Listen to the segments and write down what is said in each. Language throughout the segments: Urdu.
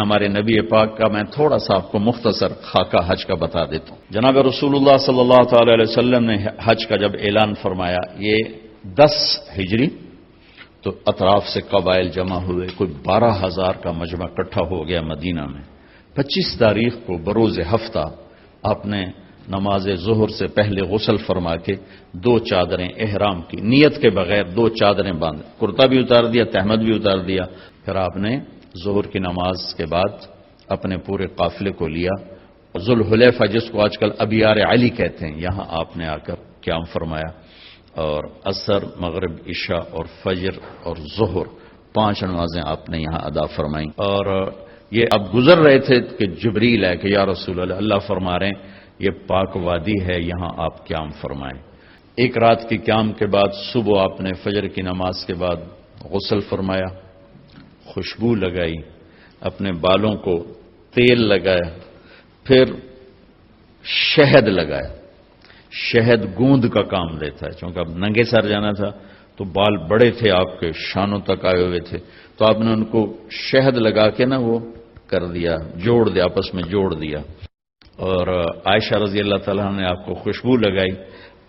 ہمارے نبی پاک کا میں تھوڑا سا آپ کو مختصر خاکہ حج کا بتا دیتا ہوں۔ جناب رسول اللہ صلی اللہ تعالی علیہ وسلم نے حج کا جب اعلان فرمایا، یہ 10 ہجری، تو اطراف سے قبائل جمع ہوئے، کوئی 12,000 کا مجمع اکٹھا ہو گیا مدینہ میں۔ 25 تاریخ کو بروز ہفتہ آپ نے نماز ظہر سے پہلے غسل فرما کے 2 چادریں احرام کی، نیت کے بغیر 2 چادریں باندھ، کرتا بھی اتار دیا، تہمد بھی اتار دیا۔ پھر آپ نے ظہر کی نماز کے بعد اپنے پورے قافلے کو لیا، ذوالحلیفہ جس کو آج کل ابیار علی کہتے ہیں، یہاں آپ نے آ کر قیام فرمایا، اور عصر، مغرب، عشاء اور فجر اور ظہر 5 نمازیں آپ نے یہاں ادا فرمائیں۔ اور یہ اب گزر رہے تھے کہ جبریل ہے کہ یا رسول اللہ، اللہ فرما رہے ہیں یہ پاک وادی ہے، یہاں آپ قیام فرمائیں۔ 1 رات کی قیام کے بعد صبح آپ نے فجر کی نماز کے بعد غسل فرمایا، خوشبو لگائی، اپنے بالوں کو تیل لگایا، پھر شہد لگایا۔ شہد گوند کا کام دیتا ہے، چونکہ اب ننگے سر جانا تھا تو بال بڑے تھے، آپ کے شانوں تک آئے ہوئے تھے، تو آپ نے ان کو شہد لگا کے نا وہ کر دیا، جوڑ دیا، آپس میں جوڑ دیا۔ اور عائشہ رضی اللہ تعالیٰ نے آپ کو خوشبو لگائی۔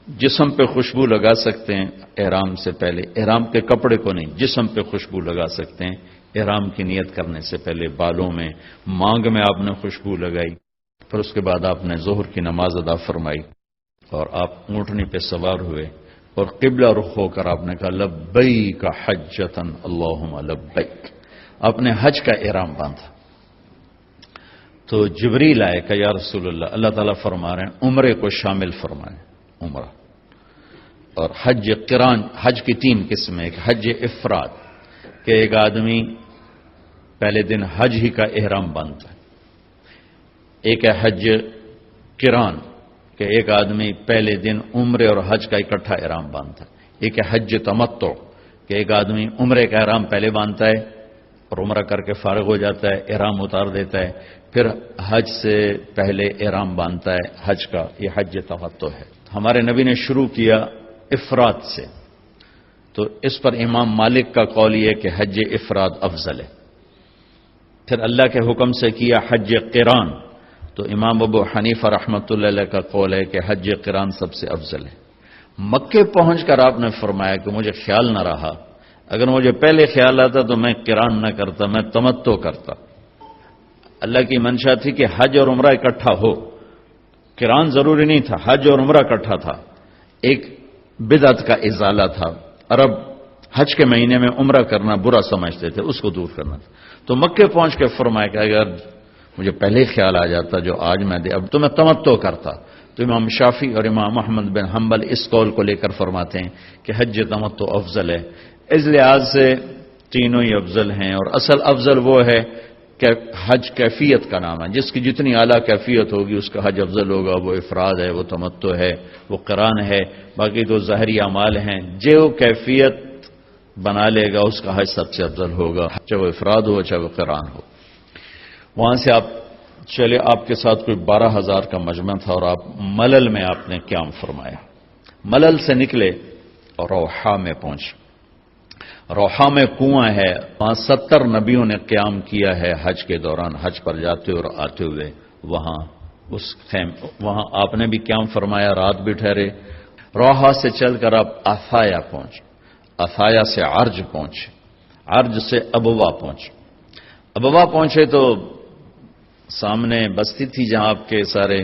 جسم پہ خوشبو لگا سکتے ہیں احرام سے پہلے، احرام کے کپڑے کو نہیں، جسم پہ خوشبو لگا سکتے ہیں احرام کی نیت کرنے سے پہلے، بالوں میں، مانگ میں آپ نے خوشبو لگائی۔ پھر اس کے بعد آپ نے ظہر کی نماز ادا فرمائی، اور آپ اونٹنی پہ سوار ہوئے اور قبلہ رخ ہو کر آپ نے کہا لبیک حجۃ اللہم لبیک، آپ نے حج کا احرام باندھا۔ تو جبریل آئے کہ یا رسول اللہ، اللہ تعالیٰ فرما رہے ہیں عمرے کو شامل فرمائیں، عمرہ اور حج قران۔ حج کی 3 قسمیں، ایک حج افراد کہ ایک آدمی پہلے دن حج ہی کا احرام باندھتا ہے، ایک ہے حج قران کہ ایک آدمی پہلے دن عمرے اور حج کا اکٹھا احرام باندھتا ہے، ایک ہے حج تمتع کہ ایک آدمی عمرے کا احرام پہلے باندھتا ہے اور عمرہ کر کے فارغ ہو جاتا ہے، احرام اتار دیتا ہے، پھر حج سے پہلے احرام باندھتا ہے حج کا، یہ حج تمتع ہے۔ ہمارے نبی نے شروع کیا افراد سے، تو اس پر امام مالک کا قول یہ کہ حج افراد افضل ہے۔ پھر اللہ کے حکم سے کیا حج قران، تو امام ابو حنیفہ رحمۃ اللہ علیہ کا قول ہے کہ حج قران سب سے افضل ہے۔ مکے پہنچ کر آپ نے فرمایا کہ مجھے خیال نہ رہا، اگر مجھے پہلے خیال آتا تو میں قران نہ کرتا، میں تمتع کرتا۔ اللہ کی منشا تھی کہ حج اور عمرہ اکٹھا ہو، قران ضروری نہیں تھا، حج اور عمرہ اکٹھا تھا، ایک بدعت کا ازالہ تھا۔ عرب حج کے مہینے میں عمرہ کرنا برا سمجھتے تھے، اس کو دور کرنا تھا۔ تو مکے پہنچ کے فرمایا کہ اگر مجھے پہلے خیال آ جاتا جو آج میں دے اب تو میں تمتع کرتا۔ تو امام شافعی اور امام احمد بن حنبل اس قول کو لے کر فرماتے ہیں کہ حج تمتع افضل ہے۔ اس لحاظ سے تینوں ہی افضل ہیں، اور اصل افضل وہ ہے کہ حج کیفیت کا نام ہے، جس کی جتنی اعلیٰ کیفیت ہوگی اس کا حج افضل ہوگا، وہ افراد ہے، وہ تمتع ہے، وہ قران ہے، باقی تو ظاہری اعمال ہیں، جو کیفیت بنا لے گا اس کا حج سب سے افضل ہوگا، چاہے وہ افراد ہو چاہے وہ قران ہو۔ وہاں سے آپ چلے، آپ کے ساتھ کوئی 12,000 کا مجمع تھا، اور آپ ملل میں آپ نے قیام فرمایا۔ ملل سے نکلے اور روحا میں پہنچے۔ روحا میں کنواں ہے، وہاں 70 نبیوں نے قیام کیا ہے حج کے دوران، حج پر جاتے اور آتے ہوئے، وہاں آپ نے بھی قیام فرمایا، رات بھی ٹھہرے۔ روحا سے چل کر آپ افایا پہنچے، افایا سے عرج پہنچے، عرج سے ابوا پہنچے۔ ابوا پہنچے تو سامنے بستی تھی جہاں آپ کے سارے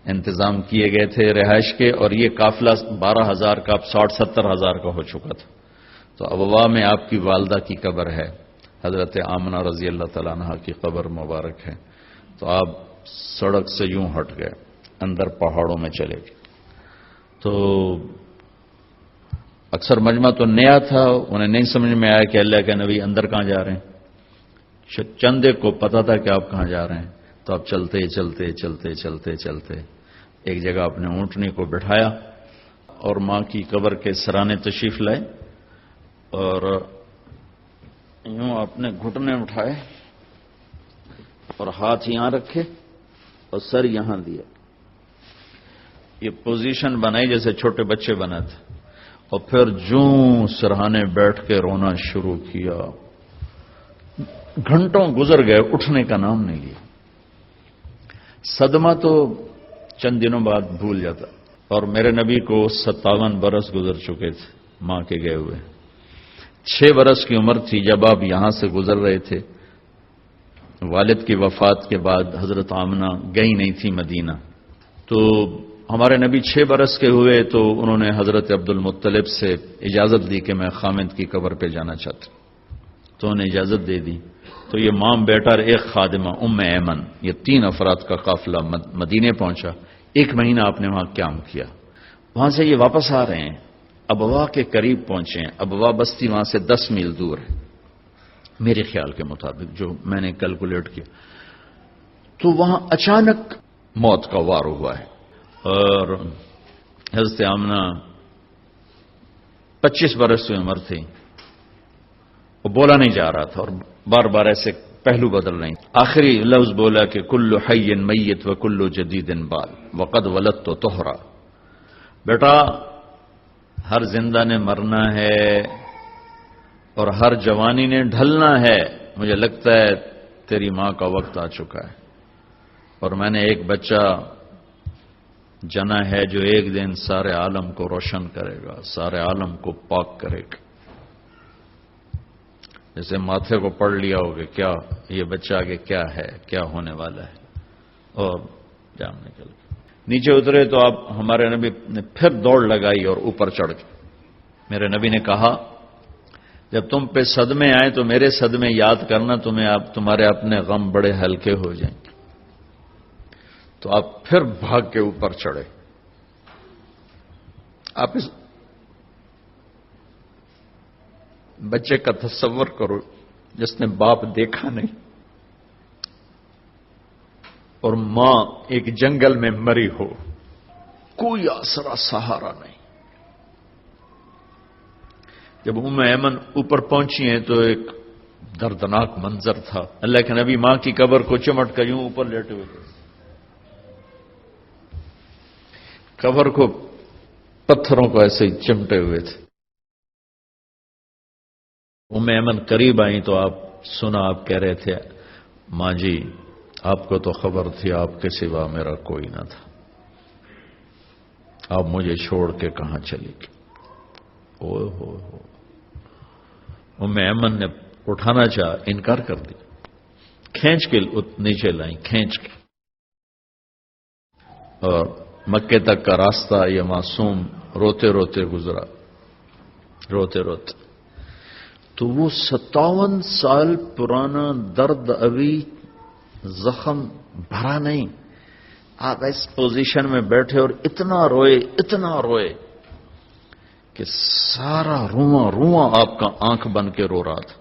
انتظام کیے گئے تھے رہائش کے، اور یہ قافلہ 12,000 کا اب 60-70,000 کا ہو چکا تھا۔ تو ابوا میں آپ کی والدہ کی قبر ہے، حضرت آمنہ رضی اللہ تعالیٰ عنہ کی قبر مبارک ہے۔ تو آپ سڑک سے یوں ہٹ گئے، اندر پہاڑوں میں چلے گئے۔ تو اکثر مجمع تو نیا تھا، انہیں نہیں سمجھ میں آیا کہ اللہ کے نبی اندر کہاں جا رہے ہیں، چندے کو پتا تھا کہ آپ کہاں جا رہے ہیں۔ تو آپ چلتے چلتے چلتے چلتے چلتے ایک جگہ اپنے اونٹنی کو بٹھایا اور ماں کی قبر کے سرانے تشریف لائے، اور یوں اپنے گھٹنے اٹھائے اور ہاتھ یہاں رکھے اور سر یہاں دیا، یہ پوزیشن بنائی جیسے چھوٹے بچے بنا تھے، اور پھر جوں سرہانے بیٹھ کے رونا شروع کیا۔ گھنٹوں گزر گئے، اٹھنے کا نام نہیں لیا۔ صدمہ تو چند دنوں بعد بھول جاتا، اور میرے نبی کو 57 برس گزر چکے تھے ماں کے گئے ہوئے۔ 6 برس کی عمر تھی جب آپ یہاں سے گزر رہے تھے۔ والد کی وفات کے بعد حضرت آمنہ گئی نہیں تھی مدینہ، تو ہمارے نبی 6 برس کے ہوئے تو انہوں نے حضرت عبد المطلب سے اجازت دی کہ میں خامد کی قبر پہ جانا چاہتا ہوں، تو انہیں اجازت دے دی۔ تو یہ مام بیٹا اور ایک خادمہ ام ایمن، یہ 3 افراد کا قافلہ مدینے پہنچا۔ 1 مہینہ آپ نے وہاں قیام کیا۔ وہاں سے یہ واپس آ رہے ہیں، ابوا کے قریب پہنچے ہیں۔ ابوا بستی وہاں سے 10 میل دور ہے میرے خیال کے مطابق، جو میں نے کیلکولیٹ کیا۔ تو وہاں اچانک موت کا وار ہوا ہے، اور حضرت آمنہ 25 برس کی عمر تھی۔ وہ بولا نہیں جا رہا تھا، اور بار بار ایسے پہلو بدل رہے ہیں۔ آخری لفظ بولا کہ کل حی میت و کل جدید بال وقد ولدت تو طہرا۔ بیٹا، ہر زندہ نے مرنا ہے اور ہر جوانی نے ڈھلنا ہے۔ مجھے لگتا ہے تیری ماں کا وقت آ چکا ہے، اور میں نے ایک بچہ جنا ہے جو ایک دن سارے عالم کو روشن کرے گا، سارے عالم کو پاک کرے گا۔ جیسے ماتھے کو پڑھ لیا ہوگا کیا یہ بچہ آگے کیا ہے، کیا ہونے والا ہے، اور جام نکل گیا۔ نیچے اترے تو آپ ہمارے نبی نے پھر دوڑ لگائی اور اوپر چڑھ گئے۔ میرے نبی نے کہا جب تم پہ صدمے آئے تو میرے صدمے یاد کرنا، تمہارے اپنے غم بڑے ہلکے ہو جائیں گے۔ تو آپ پھر بھاگ کے اوپر چڑھے۔ آپ اس بچے کا تصور کرو جس نے باپ دیکھا نہیں، اور ماں ایک جنگل میں مری ہو، کوئی آسرا سہارا نہیں۔ جب ام ایمن اوپر پہنچی ہیں تو ایک دردناک منظر تھا۔ اللہ کے نبی ماں کی قبر کو چمٹ کر یوں اوپر لیٹے ہوئے تھے، قبر کو پتھروں کو ایسے ہی چمٹے ہوئے تھے۔ ام ایمن قریب آئیں تو آپ سنا، آپ کہہ رہے تھے ماں جی آپ کو تو خبر تھی آپ کے سوا میرا کوئی نہ تھا، آپ مجھے چھوڑ کے کہاں چلی گئی۔ اوہ ہو ام ایمن نے اٹھانا چاہا، انکار کر دیا، کھینچ کے نیچے لائیں، کھینچ کے۔ اور مکے تک کا راستہ یہ معصوم روتے روتے گزرا، روتے روتے۔ تو وہ 57 سال پرانا درد ابھی زخم بھرا نہیں۔ آپ اس پوزیشن میں بیٹھے اور اتنا روئے کہ سارا رواں آپ کا آنکھ بن کے رو رہا تھا،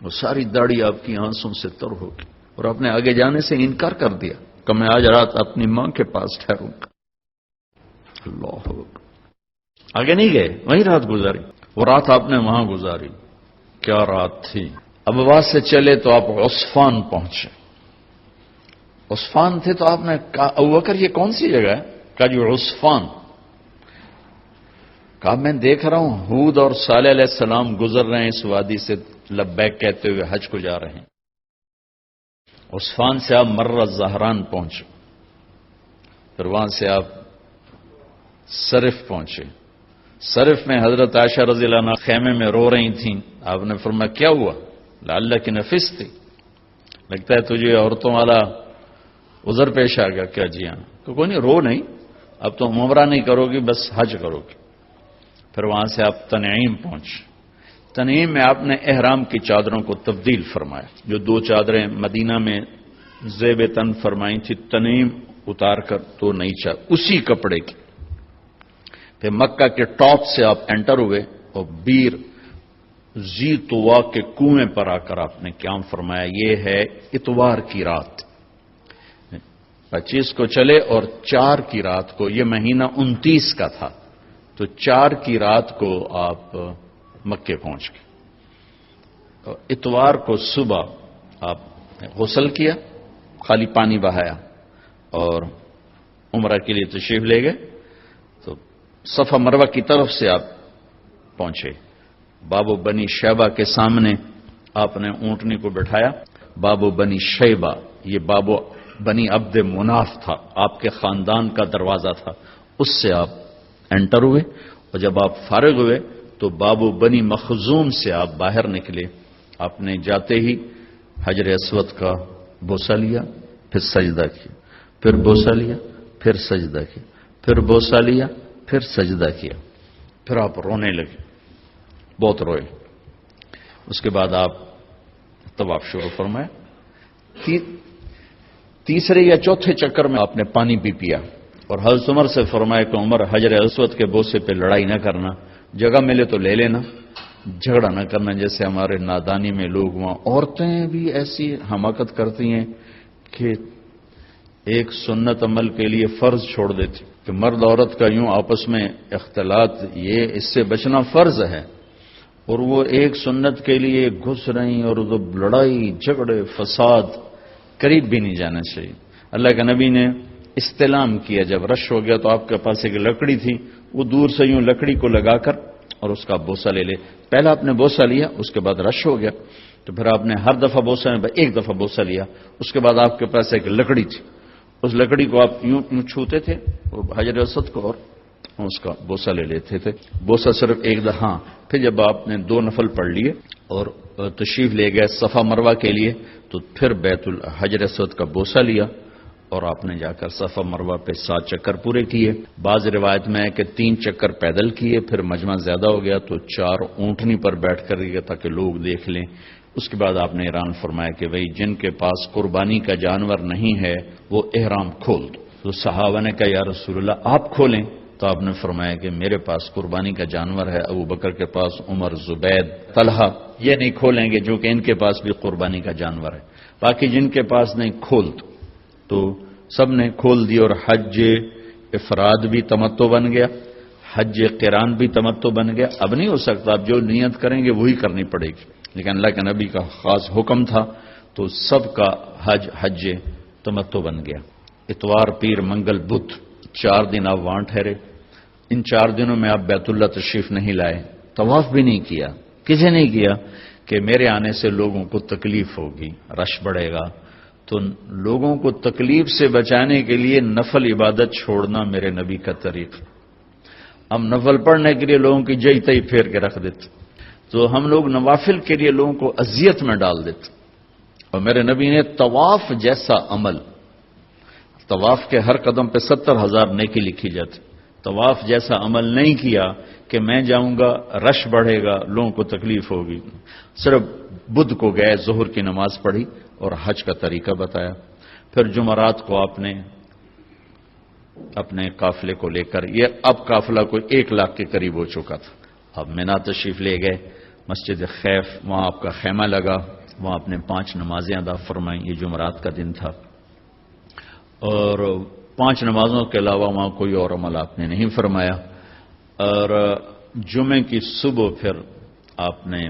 وہ ساری داڑھی آپ کی آنسوں سے تر ہو گئی، اور آپ نے آگے جانے سے انکار کر دیا کہ میں آج رات اپنی ماں کے پاس ٹھہروں گا۔ اللہ اکبر۔ آگے نہیں گئے، وہیں رات گزاری۔ وہ رات آپ نے وہاں گزاری، کیا رات تھی۔ ابوا سے چلے تو آپ عصفان پہنچے۔ عصفان تھے تو آپ نے کہا ابوبکر یہ کون سی جگہ ہے؟ کہا جی عصفان۔ کہا میں دیکھ رہا ہوں ہود اور صالح علیہ السلام گزر رہے ہیں اس وادی سے، لبیک کہتے ہوئے حج کو جا رہے ہیں۔ عصفان سے آپ مرہ زہران پہنچے، پھر وہاں سے آپ صرف پہنچے۔ صرف میں حضرت عائشہ رضی اللہ عنہا خیمے میں رو رہی تھیں۔ آپ نے فرمایا کیا ہوا؟ لعلہ کی نفس تھی، لگتا ہے تجھے عورتوں والا عذر پیش آ گیا کیا؟ جی ہاں۔ تو کوئی نہیں، رو نہیں، اب تو عمرہ نہیں کرو گی، بس حج کرو گی۔ پھر وہاں سے آپ تنعیم پہنچے۔ تنعیم میں آپ نے احرام کی چادروں کو تبدیل فرمایا، جو 2 چادریں مدینہ میں زیب تن فرمائی تھی، تنعیم اتار کر 2 نئی چادر اسی کپڑے کی۔ پھر مکہ کے ٹاپ سے آپ انٹر ہوئے اور بیر زی طوا کے کنویں پر آ کر آپ نے قیام فرمایا۔ یہ ہے اتوار کی رات، 25 کو چلے اور 4 کی رات کو، یہ مہینہ 29 کا تھا، تو 4 کی رات کو آپ مکے پہنچ گئے۔ اتوار کو صبح آپ نے غسل کیا، خالی پانی بہایا اور عمرہ کے لیے تشریف لے گئے۔ تو صفا مروہ کی طرف سے آپ پہنچے، باب و بنی شیبہ کے سامنے آپ نے اونٹنی کو بٹھایا، بابو بنی شیبہ، یہ بابو بنی عبد مناف تھا، آپ کے خاندان کا دروازہ تھا، اس سے آپ انٹر ہوئے، اور جب آپ فارغ ہوئے تو بابو بنی مخزوم سے آپ باہر نکلے۔ آپ نے جاتے ہی حجر اسود کا بوسہ لیا، پھر سجدہ کیا، پھر بوسہ لیا، پھر سجدہ کیا، پھر بوسہ لیا، پھر سجدہ کیا، پھر آپ رونے لگے، بہت روئے۔ اس کے بعد آپ طواف شروع فرمائے۔ تیسرے یا چوتھے چکر میں آپ نے پانی بھی پیا، اور حضرت عمر سے فرمایا کہ عمر، حجر اسود کے بوسے پہ لڑائی نہ کرنا، جگہ ملے تو لے لینا، جھگڑا نہ کرنا۔ جیسے ہمارے نادانی میں لوگ، وہاں عورتیں بھی ایسی حماقت کرتی ہیں کہ ایک سنت عمل کے لیے فرض چھوڑ دیتی کہ مرد عورت کا یوں آپس میں اختلاط، یہ اس سے بچنا فرض ہے، اور وہ ایک سنت کے لیے گھس رہی، اور لڑائی جھگڑے فساد قریب بھی نہیں جانا چاہیے۔ اللہ کے نبی نے استلام کیا، جب رش ہو گیا تو آپ کے پاس ایک لکڑی تھی، وہ دور سے یوں لکڑی کو لگا کر اور اس کا بوسہ لے لے۔ پہلا آپ نے بوسہ لیا، اس کے بعد رش ہو گیا تو پھر آپ نے ہر دفعہ بوسہ میں ایک دفعہ بوسہ لیا، اس کے بعد آپ کے پاس ایک لکڑی تھی، اس لکڑی کو آپ یوں یوں چھوتے تھے اور حجر اسود کو، اور اس کا بوسہ لے لیتے تھے۔ بوسہ صرف ایک دفعہ۔ پھر جب آپ نے 2 نفل پڑھ لیے اور تشریف لے گئے صفا مروہ کے لیے، تو پھر بیت الحجر اسود کا بوسہ لیا، اور آپ نے جا کر صفا مروہ پہ 7 چکر پورے کیے۔ بعض روایت میں ہے کہ 3 چکر پیدل کیے، پھر مجمع زیادہ ہو گیا تو 4 اونٹنی پر بیٹھ کر گئے تاکہ لوگ دیکھ لیں۔ اس کے بعد آپ نے اعلان فرمایا کہ بھئی جن کے پاس قربانی کا جانور نہیں ہے وہ احرام کھول دو۔ تو صحابہ نے کہا یا رسول اللہ آپ کھولیں، تو آپ نے فرمایا کہ میرے پاس قربانی کا جانور ہے، ابو بکر کے پاس، عمر، زبید، طلحہ یہ نہیں کھولیں گے جو کہ ان کے پاس بھی قربانی کا جانور ہے، باقی جن کے پاس نہیں کھول دو۔ تو سب نے کھول دی، اور حج افراد بھی تمتع بن گیا، حج قران بھی تمتع بن گیا۔ اب نہیں ہو سکتا، اب جو نیت کریں گے وہی کرنی پڑے گی، لیکن اللہ کے نبی کا خاص حکم تھا تو سب کا حج تمتع بن گیا۔ اتوار، پیر، منگل، بدھ 4 دن آپ وہاں ٹھہرے۔ ان 4 دنوں میں آپ بیت اللہ تشریف نہیں لائے، طواف بھی نہیں کیا، کسی نہیں کیا کہ میرے آنے سے لوگوں کو تکلیف ہوگی، رش بڑھے گا، تو لوگوں کو تکلیف سے بچانے کے لیے نفل عبادت چھوڑنا میرے نبی کا طریقہ۔ ہم نفل پڑھنے کے لیے لوگوں کی جئی تئی پھیر کے رکھ دیتے، تو ہم لوگ نوافل کے لیے لوگوں کو اذیت میں ڈال دیتے، اور میرے نبی نے طواف جیسا عمل، طواف کے ہر قدم پہ 70,000 نیکی لکھی جاتی، طواف جیسا عمل نہیں کیا کہ میں جاؤں گا رش بڑھے گا لوگوں کو تکلیف ہوگی۔ صرف بدھ کو گئے، ظہر کی نماز پڑھی اور حج کا طریقہ بتایا۔ پھر جمعرات کو آپ نے اپنے قافلے کو لے کر، یہ اب قافلہ کوئی 1 لاکھ کے قریب ہو چکا تھا، اب مینا تشریف لے گئے، مسجد خیف، وہاں آپ کا خیمہ لگا، وہاں آپ نے 5 نمازیں ادا فرمائیں، یہ جمعرات کا دن تھا، اور 5 نمازوں کے علاوہ وہاں کوئی اور عمل آپ نے نہیں فرمایا۔ اور جمعے کی صبح پھر آپ نے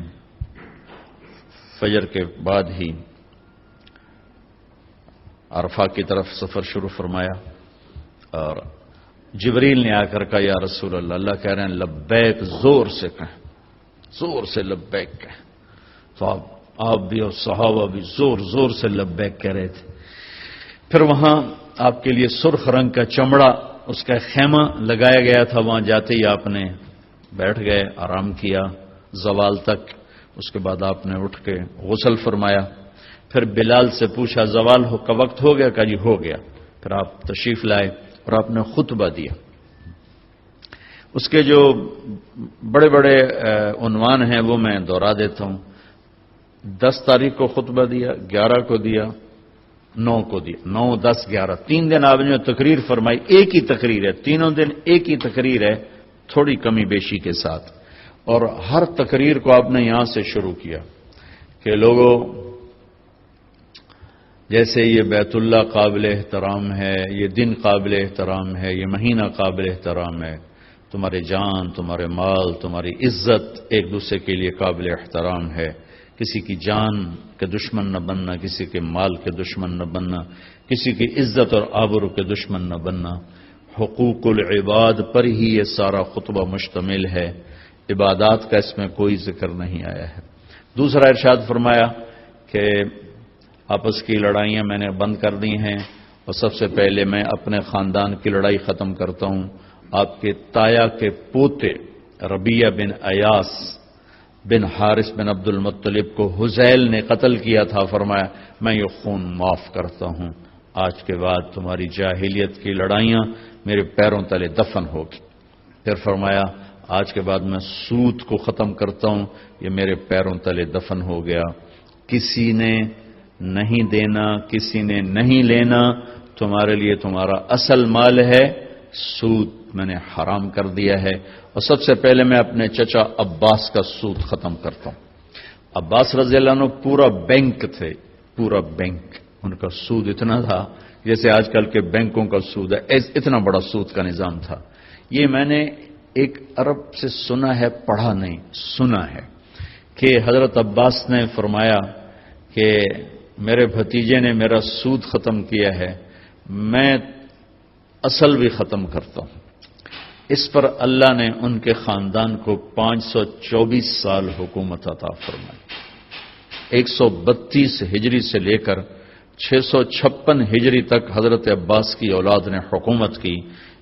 فجر کے بعد ہی عرفہ کی طرف سفر شروع فرمایا، اور جبریل نے آ کر کہا یا رسول اللہ، اللہ کہہ رہے ہیں لبیک، زور سے کہیں، زور سے لبیک کہیں۔ تو آپ بھی اور صحابہ بھی زور زور سے لبیک کہہ رہے تھے۔ پھر وہاں آپ کے لیے سرخ رنگ کا چمڑا، اس کا خیمہ لگایا گیا تھا، وہاں جاتے ہی آپ نے بیٹھ گئے، آرام کیا زوال تک۔ اس کے بعد آپ نے اٹھ کے غسل فرمایا، پھر بلال سے پوچھا زوال کا وقت ہو گیا؟ کہا جی ہو گیا۔ پھر آپ تشریف لائے اور آپ نے خطبہ دیا۔ اس کے جو بڑے بڑے عنوان ہیں وہ میں دوہرا دیتا ہوں۔ 10 تاریخ کو خطبہ دیا، 11 کو دیا، 9 کو دیا، 9، 10، 11، 3 دن آپ نے تقریر فرمائی، ایک ہی تقریر ہے، تینوں دن ایک ہی تقریر ہے، تھوڑی کمی بیشی کے ساتھ۔ اور ہر تقریر کو آپ نے یہاں سے شروع کیا کہ لوگوں، جیسے یہ بیت اللہ قابل احترام ہے، یہ دن قابل احترام ہے، یہ مہینہ قابل احترام ہے، تمہارے جان، تمہارے مال، تمہاری عزت ایک دوسرے کے لیے قابل احترام ہے، کسی کی جان کے دشمن نہ بننا، کسی کے مال کے دشمن نہ بننا، کسی کی عزت اور آبرو کے دشمن نہ بننا۔ حقوق العباد پر ہی یہ سارا خطبہ مشتمل ہے، عبادات کا اس میں کوئی ذکر نہیں آیا ہے۔ دوسرا ارشاد فرمایا کہ آپس کی لڑائیاں میں نے بند کر دی ہیں، اور سب سے پہلے میں اپنے خاندان کی لڑائی ختم کرتا ہوں۔ آپ کے تایا کے پوتے ربیہ بن ایاس بن حارث بن عبد المطلب کو حذیل نے قتل کیا تھا، فرمایا میں یہ خون معاف کرتا ہوں، آج کے بعد تمہاری جاہلیت کی لڑائیاں میرے پیروں تلے دفن ہوگی۔ پھر فرمایا آج کے بعد میں سود کو ختم کرتا ہوں، یہ میرے پیروں تلے دفن ہو گیا۔ کسی نے نہیں دینا، کسی نے نہیں لینا، تمہارے لیے تمہارا اصل مال ہے، سود میں نے حرام کر دیا ہے، اور سب سے پہلے میں اپنے چچا عباس کا سود ختم کرتا ہوں۔ عباس رضی اللہ عنہ پورا بینک تھے، پورا بینک، ان کا سود اتنا تھا جیسے آج کل کے بینکوں کا سود ہے، اتنا بڑا سود کا نظام تھا۔ یہ میں نے ایک عرب سے سنا ہے، پڑھا نہیں، سنا ہے کہ حضرت عباس نے فرمایا کہ میرے بھتیجے نے میرا سود ختم کیا ہے، میں اصل بھی ختم کرتا ہوں۔ اس پر اللہ نے ان کے خاندان کو 524 سال حکومت عطا فرمائی۔ 132 ہجری سے لے کر 656 ہجری تک حضرت عباس کی اولاد نے حکومت کی۔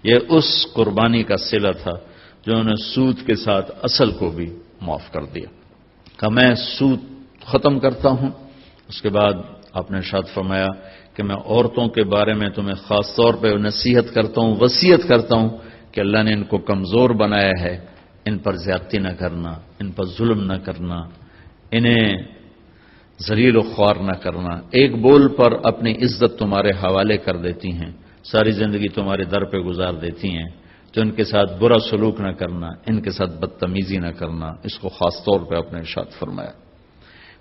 یہ اس قربانی کا صلہ تھا جو انہوں نے سود کے ساتھ اصل کو بھی معاف کر دیا کہ میں سود ختم کرتا ہوں۔ اس کے بعد آپ نے ارشاد فرمایا کہ میں عورتوں کے بارے میں تمہیں خاص طور پہ نصیحت کرتا ہوں، وصیت کرتا ہوں کہ اللہ نے ان کو کمزور بنایا ہے، ان پر زیادتی نہ کرنا، ان پر ظلم نہ کرنا، انہیں ذلیل و خوار نہ کرنا۔ ایک بول پر اپنی عزت تمہارے حوالے کر دیتی ہیں، ساری زندگی تمہارے در پہ گزار دیتی ہیں، تو ان کے ساتھ برا سلوک نہ کرنا، ان کے ساتھ بدتمیزی نہ کرنا، اس کو خاص طور پہ اپنے ارشاد فرمایا۔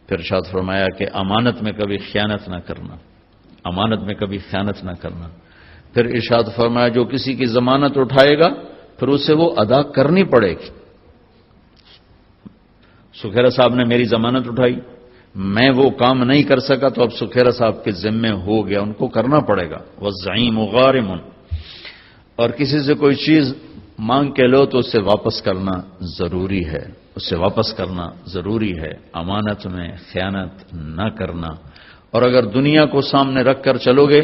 پھر ارشاد فرمایا کہ امانت میں کبھی خیانت نہ کرنا، امانت میں کبھی خیانت نہ کرنا۔ پھر ارشاد فرمایا جو کسی کی ضمانت اٹھائے گا پھر اسے وہ ادا کرنی پڑے گی۔ سکھیرا صاحب نے میری ضمانت اٹھائی، میں وہ کام نہیں کر سکا تو اب سکھیرا صاحب کے ذمے ہو گیا، ان کو کرنا پڑے گا۔ والزعیم غارم، اور کسی سے کوئی چیز مانگ کے لو تو اسے واپس کرنا ضروری ہے، اسے واپس کرنا ضروری ہے۔ امانت میں خیانت نہ کرنا، اور اگر دنیا کو سامنے رکھ کر چلو گے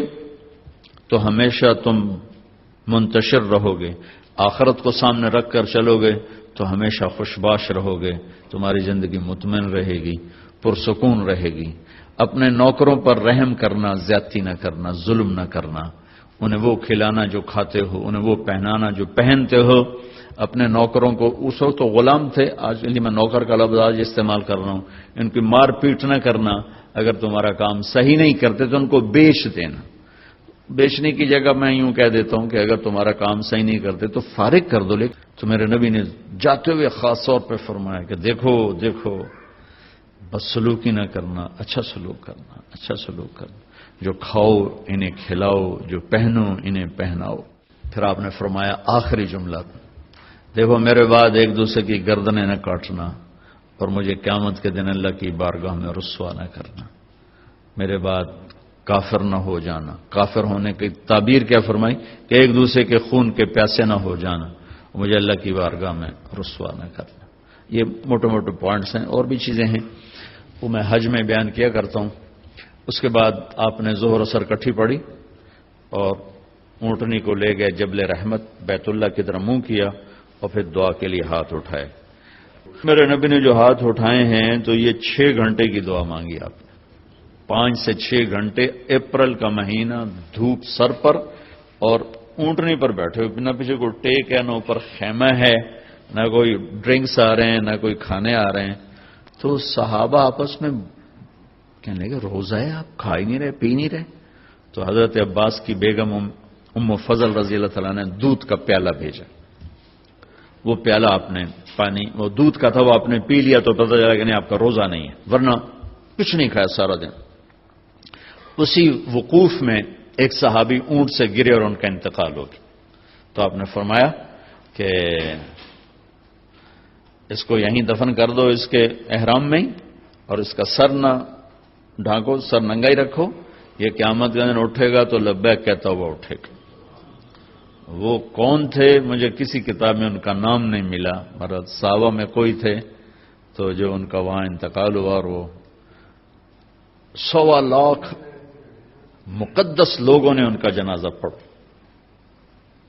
تو ہمیشہ تم منتشر رہو گے، آخرت کو سامنے رکھ کر چلو گے تو ہمیشہ خوشباش رہو گے، تمہاری زندگی مطمئن رہے گی، پرسکون رہے گی۔ اپنے نوکروں پر رحم کرنا، زیادتی نہ کرنا، ظلم نہ کرنا، انہیں وہ کھلانا جو کھاتے ہو، انہیں وہ پہنانا جو پہنتے ہو۔ اپنے نوکروں کو، اس وقت تو غلام تھے، آج کے لیے میں نوکر کا لفظ آج استعمال کر رہا ہوں، ان کی مار پیٹ نہ کرنا، اگر تمہارا کام صحیح نہیں کرتے تو ان کو بیچ دینا۔ بیچنے کی جگہ میں یوں کہہ دیتا ہوں کہ اگر تمہارا کام صحیح نہیں کرتے تو فارغ کر دو۔ لیکن تو میرے نبی نے جاتے ہوئے خاص طور پہ فرمایا کہ دیکھو دیکھو، بس سلوکی نہ کرنا، اچھا سلوک کرنا، اچھا سلوک کرنا، جو کھاؤ انہیں کھلاؤ، جو پہنو انہیں پہناؤ۔ پھر آپ نے فرمایا آخری جملہ، دیکھو میرے بعد ایک دوسرے کی گردنیں نہ کاٹنا، اور مجھے قیامت کے دن اللہ کی بارگاہ میں رسوا نہ کرنا، میرے بعد کافر نہ ہو جانا۔ کافر ہونے کی تعبیر کیا فرمائی کہ ایک دوسرے کے خون کے پیاسے نہ ہو جانا، مجھے اللہ کی بارگاہ میں رسوا نہ کرنا۔ یہ موٹے موٹے پوائنٹس ہیں، اور بھی چیزیں ہیں وہ میں حج میں بیان کیا کرتا ہوں۔ اس کے بعد آپ نے ظہر اثر اکٹھی پڑھی اور اونٹنی کو لے گئے جبل رحمت، بیت اللہ کی طرف منہ کیا اور پھر دعا کے لیے ہاتھ اٹھائے۔ میرے نبی نے جو ہاتھ اٹھائے ہیں تو یہ 6 گھنٹے کی دعا مانگی آپ نے، 5 سے 6 گھنٹے، اپریل کا مہینہ، دھوپ سر پر اور اونٹنی پر بیٹھے ہوئے، نہ پیچھے کوئی ٹیک ہے، نہ اوپر خیمہ ہے، نہ کوئی ڈرنکس آ رہے ہیں، نہ کوئی کھانے آ رہے ہیں۔ تو صحابہ آپس میں کہنے لگے روزہ ہے، آپ کھا ہی نہیں رہے، پی نہیں رہے؟ تو حضرت عباس کی بیگم ام فضل رضی اللہ تعالیٰ نے دودھ کا پیالہ بھیجا، وہ پیالہ آپ نے پانی، وہ دودھ کا تھا، وہ آپ نے پی لیا تو پتہ چلا کہ نہیں آپ کا روزہ نہیں ہے، ورنہ کچھ نہیں کھایا سارا دن۔ اسی وقوف میں ایک صحابی اونٹ سے گرے اور ان کا انتقال ہو گیا، تو آپ نے فرمایا کہ اس کو یہیں دفن کر دو، اس کے احرام میں ہی، اور اس کا سر نہ ڈھانکو، سر ننگا ہی رکھو، یہ قیامت کے دن اٹھے گا تو لبیک کہتا ہوا اٹھے گا۔ وہ کون تھے؟ مجھے کسی کتاب میں ان کا نام نہیں ملا، مگر صحابہ میں کوئی تھے تو جو ان کا وہاں انتقال ہوا اور وہ 1.25 لاکھ مقدس لوگوں نے ان کا جنازہ پڑھا.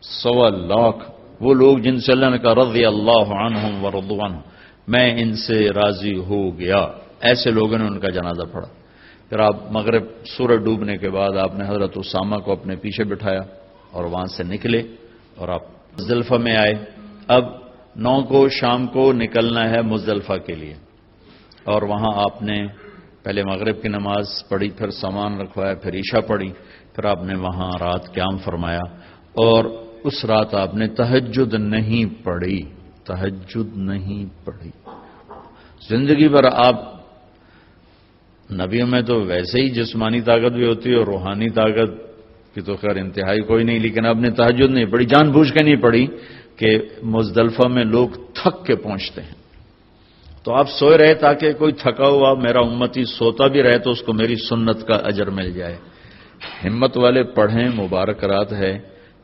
1.25 لاکھ وہ لوگ جن سے اللہ نے کہا رضی اللہ عنہم ورضوا عنہ، میں ان سے راضی ہو گیا، ایسے لوگوں نے ان کا جنازہ پڑھا. پھر آپ مغرب سورج ڈوبنے کے بعد آپ نے حضرت اسامہ کو اپنے پیچھے بٹھایا اور وہاں سے نکلے اور آپ مزدلفہ میں آئے. اب 9 کو شام کو نکلنا ہے مزدلفہ کے لیے، اور وہاں آپ نے پہلے مغرب کی نماز پڑھی، پھر سامان رکھوایا، پھر عشاء پڑھی، پھر آپ نے وہاں رات قیام فرمایا. اور اس رات آپ نے تہجد نہیں پڑھی، تہجد نہیں پڑھی. زندگی بھر آپ نبیوں میں تو ویسے ہی جسمانی طاقت بھی ہوتی ہے اور روحانی طاقت کی تو خیر انتہائی کوئی نہیں، لیکن آپ نے تہجد نہیں پڑھی، جان بوجھ کے نہیں پڑھی کہ مزدلفہ میں لوگ تھک کے پہنچتے ہیں. تو آپ سوئے رہے تاکہ کوئی تھکا ہوا میرا امتی سوتا بھی رہے تو اس کو میری سنت کا اجر مل جائے. ہمت والے پڑھیں، مبارک رات ہے،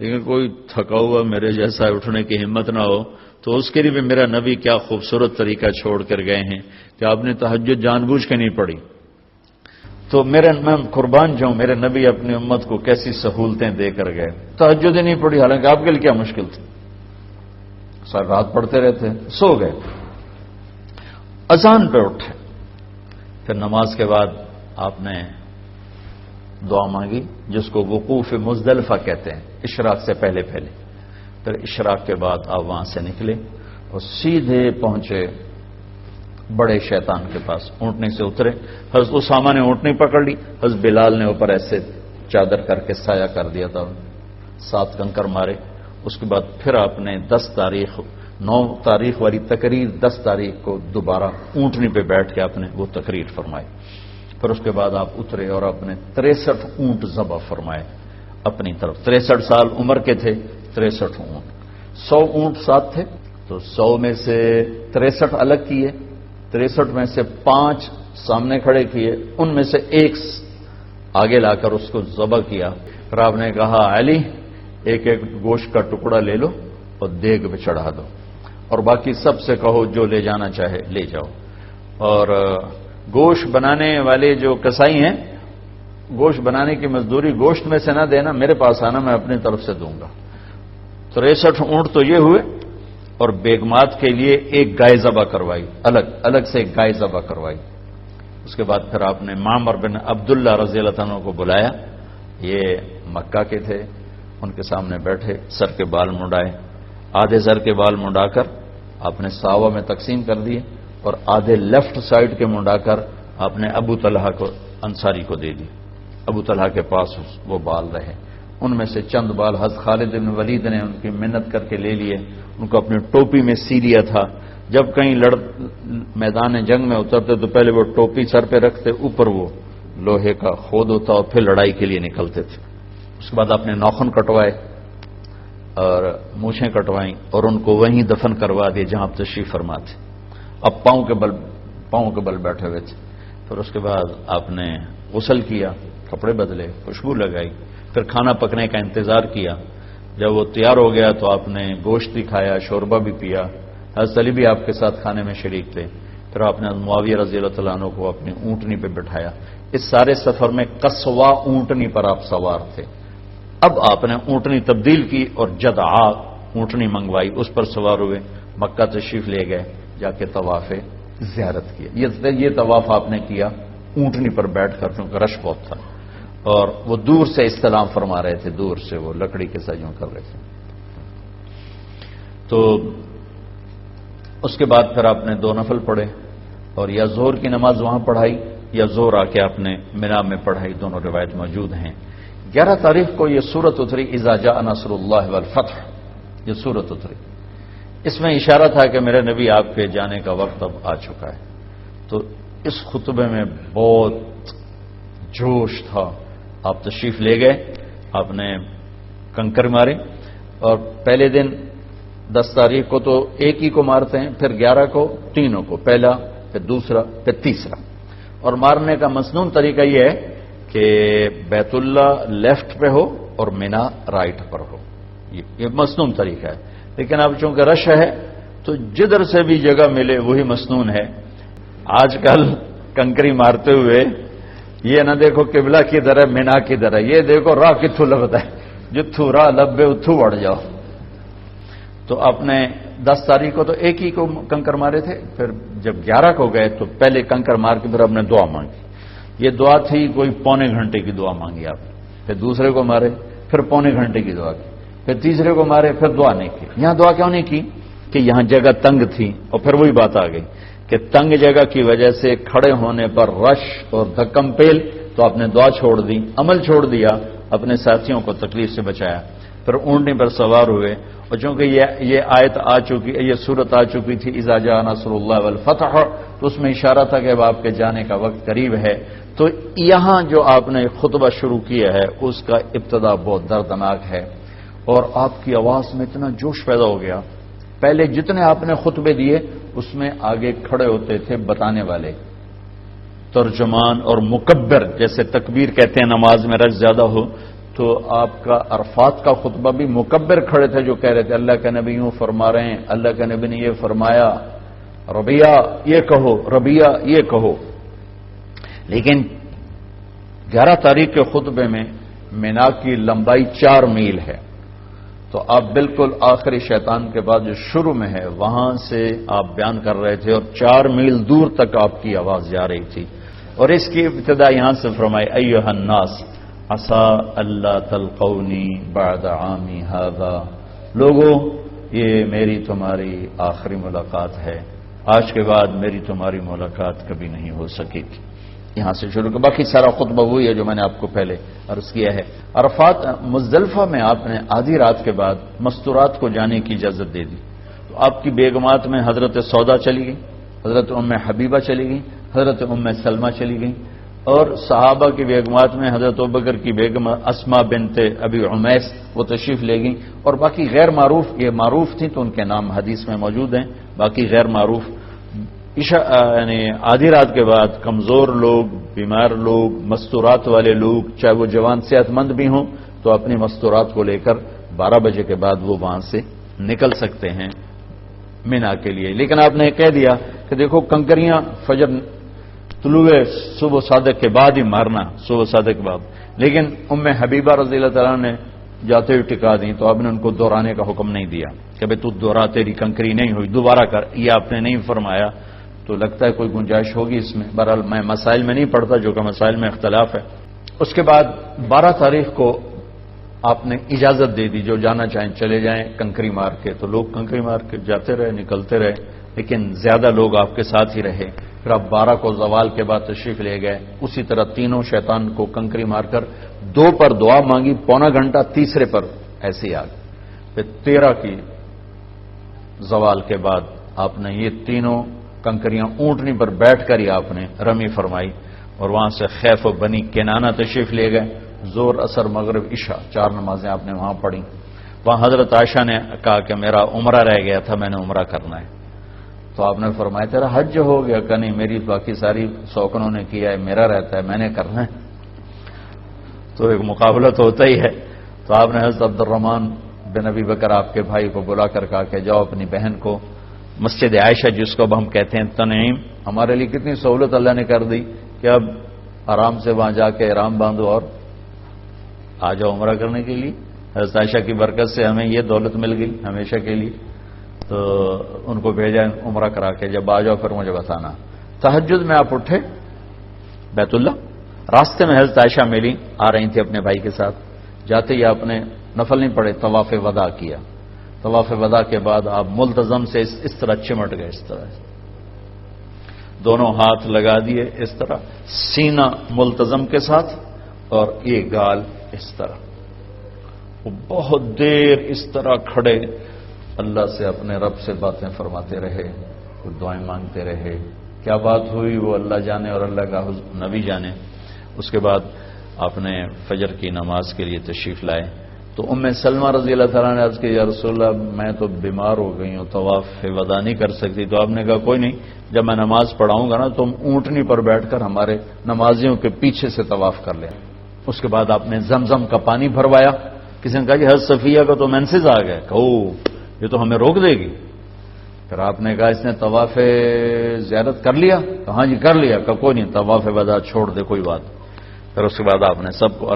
لیکن کوئی تھکا ہوا میرے جیسا اٹھنے کی ہمت نہ ہو تو اس کے لیے بھی میرا نبی کیا خوبصورت طریقہ چھوڑ کر گئے ہیں کہ آپ نے تہجد جان بوجھ کے نہیں پڑھی. تو میں قربان جاؤں، میرے نبی اپنی امت کو کیسی سہولتیں دے کر گئے. تہجد ہی نہیں پڑھی، حالانکہ آپ کے لیے کیا مشکل تھی، ساری رات پڑھتے رہتے، سو گئے. اذان پہ اٹھے، پھر نماز کے بعد آپ نے دعا مانگی جس کو وقوف مزدلفہ کہتے ہیں، اشراق سے پہلے پہلے. پھر اشراق کے بعد آپ وہاں سے نکلے اور سیدھے پہنچے بڑے شیطان کے پاس. اونٹنی سے اترے، حضرت اسامہ نے اونٹنی پکڑ لی، حضرت بلال نے اوپر ایسے چادر کر کے سایہ کر دیا تھا، 7 کنکر مارے. اس کے بعد پھر آپ نے 9 تاریخ والی تقریر 10 تاریخ کو دوبارہ اونٹنی پہ بیٹھ کے آپ نے وہ تقریر فرمائی. پھر اس کے بعد آپ اترے اور آپ نے 63 اونٹ ذبح فرمائے اپنی طرف. 63 سال عمر کے تھے، 63 اونٹ. 100 اونٹ ساتھ تھے تو 100 میں سے 63 الگ کیے، 63 میں سے 5 سامنے کھڑے کیے، ان میں سے ایک آگے لا کر اس کو ذبح کیا. پھر آپ نے کہا علی ایک ایک گوشت کا ٹکڑا لے لو اور دیگ پہ چڑھا دو، اور باقی سب سے کہو جو لے جانا چاہے لے جاؤ. اور گوشت بنانے والے جو کسائی ہیں، گوشت بنانے کی مزدوری گوشت میں سے نہ دینا، میرے پاس آنا، میں اپنی طرف سے دوں گا. 63 اونٹ تو یہ ہوئے، اور بیگمات کے لیے ایک گائے ذبح کروائی، الگ سے ایک گائے ذبح کروائی. اس کے بعد پھر آپ نے معمر بن عبداللہ رضی اللہ عنہ کو بلایا. یہ مکہ کے تھے، ان کے سامنے بیٹھے، سر کے بال منڈائے. آدھے سر کے بال منڈا کر آپ نے ساوا میں تقسیم کر دیے، اور آدھے لیفٹ سائڈ کے منڈا کر آپ نے ابو طلحہ کو انصاری کو دے دی. ابو طلحہ کے پاس وہ بال رہے. ان میں سے چند بال حضرت خالد بن ولید نے ان کی منت کر کے لے لیے، ان کو اپنی ٹوپی میں سی لیا تھا. جب کہیں میدان جنگ میں اترتے تو پہلے وہ ٹوپی سر پہ رکھتے، اوپر وہ لوہے کا خود ہوتا اور پھر لڑائی کے لیے نکلتے تھے. اس کے بعد آپ نے ناخن کٹوائے اور مونچھیں کٹوائیں اور ان کو وہیں دفن کروا دیے جہاں آپ تشریف فرما تھے. اب پاؤں کے بل بیٹھے ہوئے تھے. پھر اس کے بعد آپ نے غسل کیا، کپڑے بدلے، خوشبو لگائی، پھر کھانا پکنے کا انتظار کیا. جب وہ تیار ہو گیا تو آپ نے گوشت بھی کھایا، شوربہ بھی پیا. حضرت علی بھی آپ کے ساتھ کھانے میں شریک تھے. پھر آپ نے معاویہ رضی اللہ عنہ کو اپنی اونٹنی پہ بٹھایا. اس سارے سفر میں قصوا اونٹنی پر آپ سوار تھے. اب آپ نے اونٹنی تبدیل کی اور جدعا اونٹنی منگوائی، اس پر سوار ہوئے، مکہ تشریف لے گئے، جا کے طواف زیارت کیا. یہ طواف آپ نے کیا اونٹنی پر بیٹھ کر، کیونکہ رش بہت تھا، اور وہ دور سے استلام فرما رہے تھے، دور سے وہ لکڑی کے سجوں کر رہے تھے. تو اس کے بعد پھر آپ نے 2 نفل پڑھے، اور یا ظہر کی نماز وہاں پڑھائی یا ظہر آ کے آپ نے مینا میں پڑھائی، دونوں روایت موجود ہیں. 11 تاریخ کو یہ سورت اتری، اذا جاء نصر اللہ والفتح، یہ سورت اتری. اس میں اشارہ تھا کہ میرے نبی آپ کے جانے کا وقت اب آ چکا ہے. تو اس خطبے میں بہت جوش تھا. آپ تشریف لے گئے، آپ نے کنکر مارے، اور پہلے دن 10 تاریخ کو تو ایک ہی کو مارتے ہیں، پھر 11 کو تینوں کو، پہلا پھر دوسرا پھر تیسرا. اور مارنے کا مسنون طریقہ یہ ہے کہ بیت اللہ لیفٹ پہ ہو اور مینا رائٹ پر ہو. یہ مسنون طریقہ ہے. لیکن اب چونکہ رش ہے تو جدھر سے بھی جگہ ملے وہی مسنون ہے. آج کل کنکری مارتے ہوئے یہ نہ دیکھو قبلہ کدھر ہے مینا کدھر ہے، یہ دیکھو راہ کتھوں لبتا ہے، جتھوں راہ لبے اتھوں بڑھ جاؤ۔ تو آپ نے 10 تاریخ کو تو ایک ہی کو کنکر مارے تھے، پھر جب 11 کو گئے تو پہلے کنکر مار کے پھر آپ نے دعا مانگی۔ یہ دعا تھی کوئی پونے گھنٹے کی دعا مانگی آپ نے، پھر دوسرے کو مارے پھر پونے گھنٹے کی دعا کی، پھر تیسرے کو مارے پھر دعا نہیں کی۔ یہاں دعا کیوں نہیں کی کہ یہاں جگہ تنگ تھی، اور پھر وہی بات آ گئی کہ تنگ جگہ کی وجہ سے کھڑے ہونے پر رش اور دھکم پیل، تو آپ نے دعا چھوڑ دی، عمل چھوڑ دیا، اپنے ساتھیوں کو تکلیف سے بچایا، پھر اونٹنی پر سوار ہوئے۔ اور چونکہ یہ آیت آ چکی، یہ صورت آ چکی تھی اذا جاء نصر اللہ والفتح، تو اس میں اشارہ تھا کہ اب آپ کے جانے کا وقت قریب ہے۔ تو یہاں جو آپ نے خطبہ شروع کیا ہے اس کا ابتدا بہت دردناک ہے، اور آپ کی آواز میں اتنا جوش پیدا ہو گیا۔ پہلے جتنے آپ نے خطبے دیے اس میں آگے کھڑے ہوتے تھے بتانے والے، ترجمان اور مکبر، جیسے تکبیر کہتے ہیں نماز میں رش زیادہ ہو، تو آپ کا عرفات کا خطبہ بھی مکبر کھڑے تھے جو کہہ رہے تھے اللہ کے نبی یوں فرما رہے ہیں، اللہ کے نبی نے یہ فرمایا، ربیہ یہ کہو، ربیہ یہ کہو۔ لیکن 11 تاریخ کے خطبے میں مینا کی لمبائی 4 میل ہے، تو آپ بالکل آخری شیطان کے بعد جو شروع میں ہے وہاں سے آپ بیان کر رہے تھے، اور 4 میل دور تک آپ کی آواز جا رہی تھی، اور اس کی ابتدا یہاں سے فرمائی ایھا الناس عسى اللہ تلقونی بعد عامی ھذا، لوگوں یہ میری تمہاری آخری ملاقات ہے، آج کے بعد میری تمہاری ملاقات کبھی نہیں ہو سکے گی۔ یہاں سے شروع کر، باقی سارا خطبہ وہی ہے جو میں نے آپ کو پہلے عرض کیا ہے۔ عرفات مزدلفہ میں آپ نے آدھی رات کے بعد مستورات کو جانے کی اجازت دے دی، تو آپ کی بیگمات میں حضرت سودا چلی گئی، حضرت ام حبیبہ چلی گئی، حضرت ام سلمہ چلی گئی، اور صحابہ کی بیگمات میں حضرت ابوبکر کی بیگم اسما بنت ابی عمیس وہ تشریف لے گئیں، اور باقی غیر معروف، یہ معروف تھیں تو ان کے نام حدیث میں موجود ہیں، باقی غیر معروف یعنی آدھی رات کے بعد کمزور لوگ، بیمار لوگ، مستورات والے لوگ، چاہے وہ جوان صحت مند بھی ہوں، تو اپنی مستورات کو لے کر 12 بجے کے بعد وہ وہاں سے نکل سکتے ہیں مینا کے لیے۔ لیکن آپ نے کہہ دیا کہ دیکھو کنکریاں فجر طلوع صبح صادق کے بعد ہی مارنا، صبح صادق کے بعد، لیکن ام حبیبہ رضی اللہ تعالیٰ نے جاتے ہوئے ٹکا دیں، تو آپ نے ان کو دہرانے کا حکم نہیں دیا کہ بھئی تو دوہرا، تیری کنکری نہیں ہوئی، دوبارہ کر، یہ آپ نے نہیں فرمایا۔ تو لگتا ہے کوئی گنجائش ہوگی اس میں، بہرحال میں مسائل میں نہیں پڑھتا جو کہ مسائل میں اختلاف ہے۔ اس کے بعد 12 تاریخ کو آپ نے اجازت دے دی، جو جانا چاہیں چلے جائیں کنکری مار کے، تو لوگ کنکری مار کے جاتے رہے، نکلتے رہے، لیکن زیادہ لوگ آپ کے ساتھ ہی رہے۔ پھر آپ 12 کو زوال کے بعد تشریف لے گئے، اسی طرح تینوں شیطان کو کنکری مار کر 2 پر دعا مانگی، پونا گھنٹہ، تیسرے پر ایسے ہی آ گئے۔ پھر 13 کی زوال کے بعد آپ نے یہ تینوں کنکریاں اونٹنی پر بیٹھ کر ہی آپ نے رمی فرمائی، اور وہاں سے خیف و بنی کنانہ تشریف لے گئے۔ زور، اثر، مغرب، عشاء 4 نمازیں آپ نے وہاں پڑھی۔ وہاں حضرت عائشہ نے کہا کہ میرا عمرہ رہ گیا تھا، میں نے عمرہ کرنا ہے، تو آپ نے فرمایا تیرا حج ہو گیا؟ کہ نہیں، میری باقی ساری سوکنوں نے کیا ہے، میرا رہتا ہے، میں نے کرنا ہے۔ تو ایک مقابلہ تو ہوتا ہی ہے۔ تو آپ نے حضرت عبد الرحمن بن ابی بکر آپ کے بھائی کو بلا کر کہا کہ جاؤ اپنی بہن کو مسجد عائشہ، جس کو اب ہم کہتے ہیں تنعیم، ہمارے لیے کتنی سہولت اللہ نے کر دی کہ اب آرام سے وہاں جا کے احرام باندھو اور آ جاؤ عمرہ کرنے کے لیے۔ حضرت عائشہ کی برکت سے ہمیں یہ دولت مل گئی ہمیشہ کے لیے۔ تو ان کو بھیجا عمرہ کرا کے، جب آ جاؤ پھر مجھے بتانا۔ تہجد میں آپ اٹھے بیت اللہ، راستے میں حضرت عائشہ ملی، آ رہی تھی اپنے بھائی کے ساتھ، جاتے ہی آپ نے نفل نہیں پڑھے، طواف وداع کیا۔ طواف وداع کے بعد آپ ملتزم سے اس طرح چمٹ گئے، اس طرح دونوں ہاتھ لگا دیے، اس طرح سینہ ملتزم کے ساتھ، اور یہ گال اس طرح۔ وہ بہت دیر اس طرح کھڑے اللہ سے، اپنے رب سے باتیں فرماتے رہے، کوئی دعائیں مانگتے رہے، کیا بات ہوئی وہ اللہ جانے اور اللہ کا نبی جانے۔ اس کے بعد آپ نے فجر کی نماز کے لیے تشریف لائے، تو ام سلمہ رضی اللہ تعالیٰ نے عرض کی یا رسول اللہ میں تو بیمار ہو گئی ہوں، طواف وداع نہیں کر سکتی۔ تو آپ نے کہا کوئی نہیں، جب میں نماز پڑھاؤں گا نا تم اونٹنی پر بیٹھ کر ہمارے نمازیوں کے پیچھے سے طواف کر لیں۔ اس کے بعد آپ نے زمزم کا پانی بھروایا۔ کسی نے کہا کہ حضرت صفیہ کا تو مینسز آ گئے، کہو یہ تو ہمیں روک دے گی۔ پھر آپ نے کہا اس نے طواف زیارت کر لیا؟ کہا ہاں جی کر لیا. کہ کوئی نہیں، طواف ودا چھوڑ دے، کوئی بات. پھر اس کے بعد آپ نے سب کو